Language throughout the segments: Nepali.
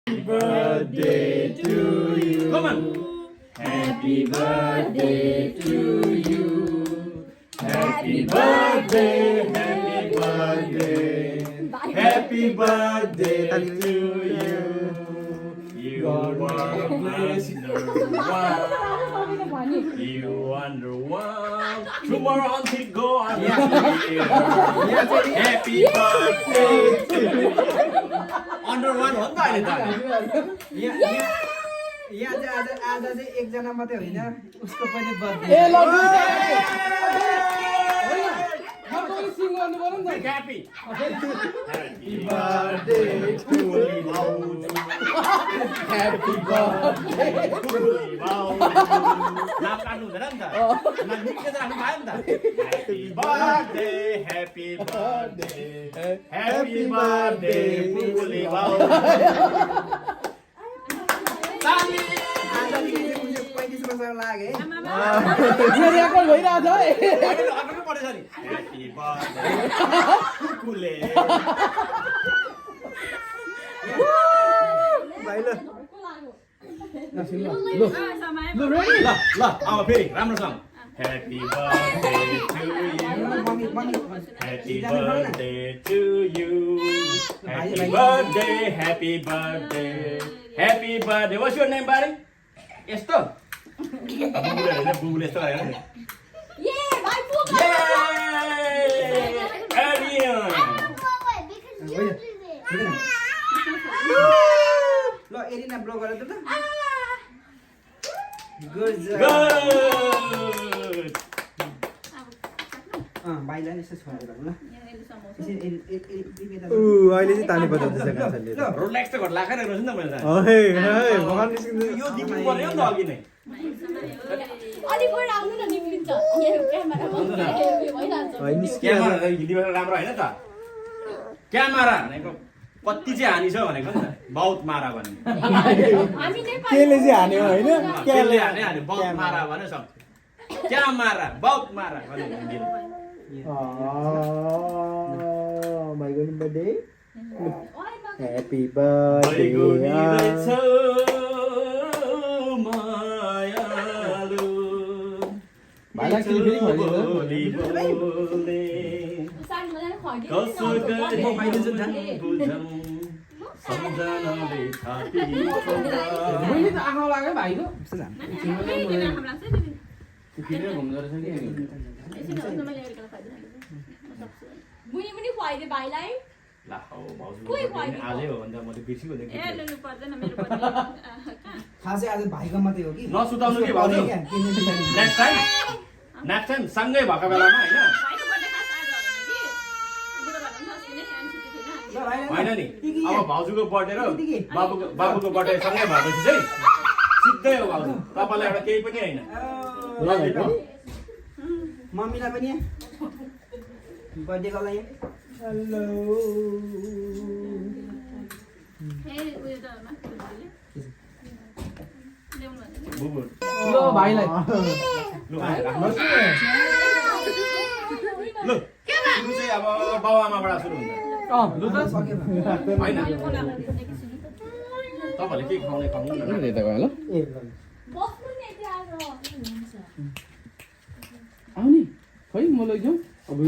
birthday to you. Come on. Happy birthday to you. Happy birthday, happy birthday. Happy birthday to you. You wonder why. You wonder why. Tomorrow until go on. Happy birthday to you. Under one हो नि त अहिले त यहाँ चाहिँ आज चाहिँ एकजना मात्रै होइन उसको पनि birthday Happy. Happy birthday to you. Happy birthday to you. नाम काट्नु हुँदैन नि त नाम निकै त राख्नु पायो नि त Happy birthday, happy birthday, happy birthday, Puli Bau. ताली 35 वर्ष लाग्यो है रेकर्ड भइरहेछ है अहिले अर्को परेछ नि Happy birthday, Puli. भाइ ल ल अब फेरि राम्रोसँग Happy birthday to you. Mummy mummy Happy birthday to you. Happy birthday, happy birthday, happy birthday. What's your name, buddy? यस्तो बुबुले यस्तो लाग्यो नि. Arian. ल एरिना ब्लग गरेर त गुड Good. भाइलाई नि यसो छोडेर ल अहिले चाहिँ तानी बजाउँदैछ कान्छाले रोलेक्स त घर लाखेर रहेछ नि त मैले त ओहे हे भगवान निस्किँदै यो दिनु पर्यो नि त अघि नै है निस्किया क्यामेरा हिन्दीबाट राम्रो होइन त क्यामेरा भनेको कति चाहिँ हानि छ भनेको नि त बहुत मारा भने केले चाहिँ हान्यो होइन केले हाने बहुत मारा भने सक्छ क्या मारा बहुत मारा भने हिन्दीमा भाइको नि बर्थडे ह्यापी भइगयो नि रहेछ बर्थडे मायालु. भाइलाई फेरि बोली बोले कसो गरे बुझौँ सम्झनाले छाती ठोक्दा. मैले त आँखा लाग्यो भाइको ला हौ भाउजूको बर्थडे आजै हो भन्दा म त बिर्सिगयो नि. खासै आज भाइको मात्रै हो कि नसुताउनु कि भाउजू नेक्स्ट टाइम सँगै भएको बेलामा होइन नि अब भाउजूको बर्थडे र बाबुको बर्थडे सँगै भएपछि चाहिँ सिधै हो भाउजू तपाईँलाई एउटा केही पनि होइन मम्मीलाई पनि बर्थडेको लागि हेलो बुबु ल भाइलाई लु राख्नुहोस्. लु सुरु चाहिँ अब बाउ आमाबाट सुरु हुन्छ लु त होइन तपाईँहरूले के खुवाउने खुवाउनु न. यता गयो ल आउने खै म लैजाउँ अब लु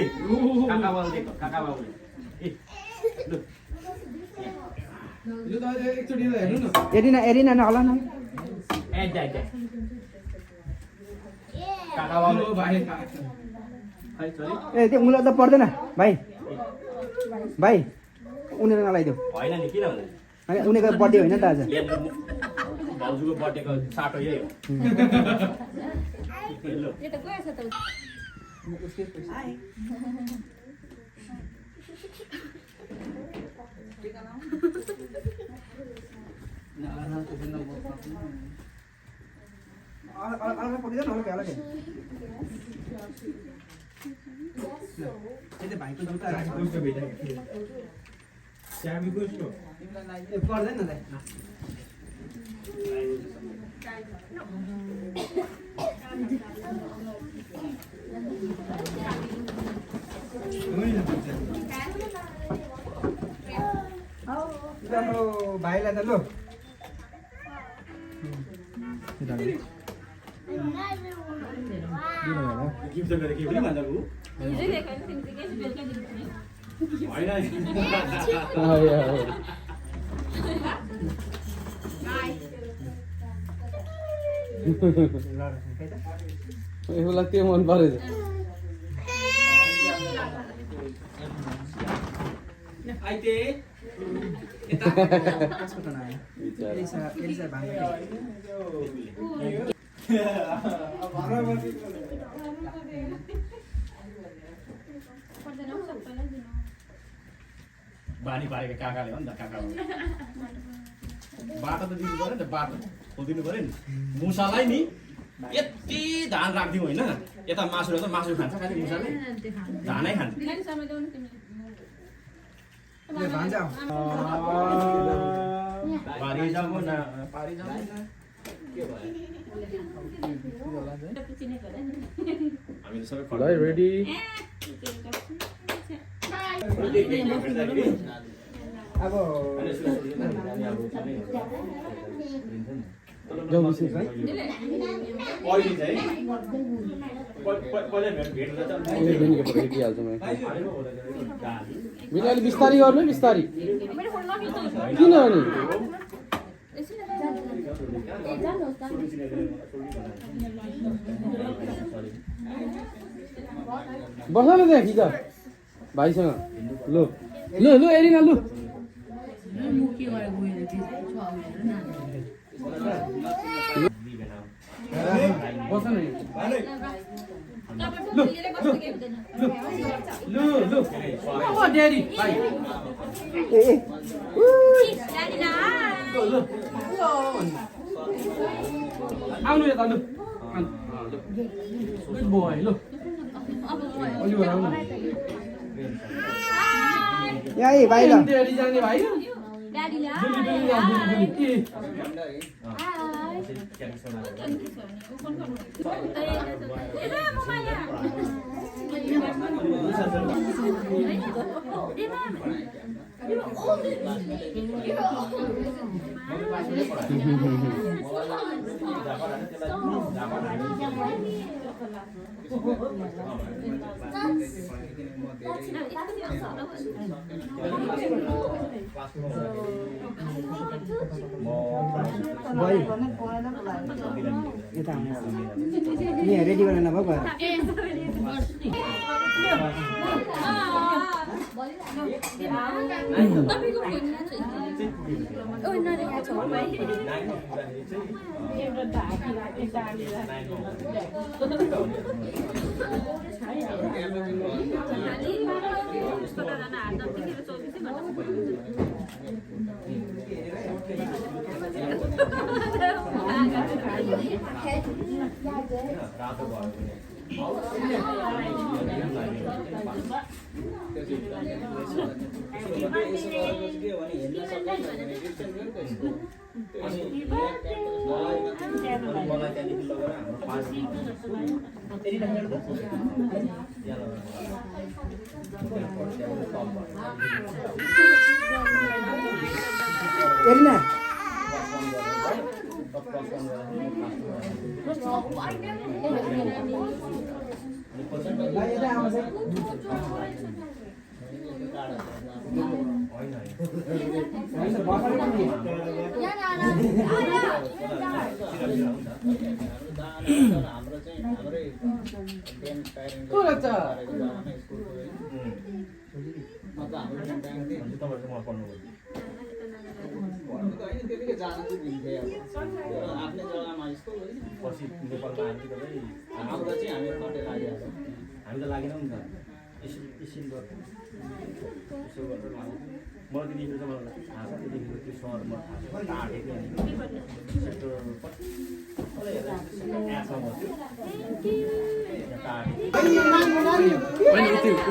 ए काका बाउले ए लु यो त एकचोटि हेर्नु न एरिना नहोला न ए दे काका बाउले भाइ खै सरी ए त्यो उनीहरू त पर्दैन भाइ उनीहरू नलाइदेऊ होइन नि किन भन्दैन होइन उनीहरूको बर्थडे होइन त आज भाउजूको बर्थडेको साटो यही हो. लु अलग पक्रिँदैन अलग त्यही त भाइको दुटा पर्दैन त भाइलाई त लु गिफ्ट गरेर के पनि भन्छ उ होइन यसलाई त्यो मन परेछ आइते कसको त नआयो एलिसा भान्जा बानी पारेको काकाले हो नि त काका बाटो त दिनु पऱ्यो नि त बाटो खोलिदिनु पऱ्यो नि मुसालाई नि यति धान राखिदिउँ होइन यता मासु त मासु खान्छ खालि मुसाले धानै खान्छ भान्जा पारी जाऊ न पारी जाऊ हामीले सबै ल रेडी अब जाऊ विशेष है अहिले चाहिँ पहिला भेट हुँदा अहिले बेनीको पक्कै दिइहाल्छु म बेनी अलि बिस्तारी गर्नु है बिस्तारी किन अनि बस न त्यहाँ खिच भाइसँग लु लु लु एरिना लु बस न लु लु ड्याडी भाइ आउनु यता लु गुड बोय लु अलि आउनु यही भाइ ल ड्याडी जाने भाइ यता नि रेडी गर्न नभएको एरिना हामी त लागेनौँ नि त एकछिन गर्छ यसो गरेर मलाई त्यतिखेर चाहिँ मलाई थाहा छ त्यतिखेर त्यो सहर म थाहा छ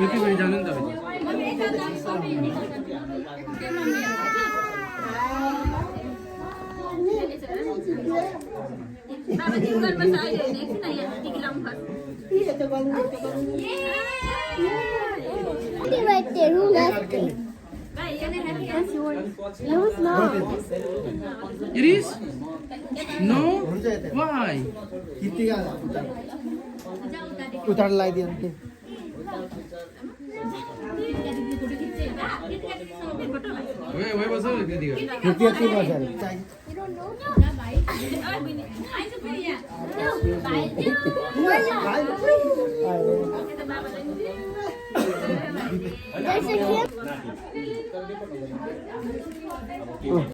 सेक्टर जानु नि त बाबा जिउ गर्नुपर्छ अहिले होइन एकछिन यहाँ टिकी लाउनु पर्छ It is? No? Why? उतार लगाइदियो भने Where was it? त्यति बस्यो There's a kid.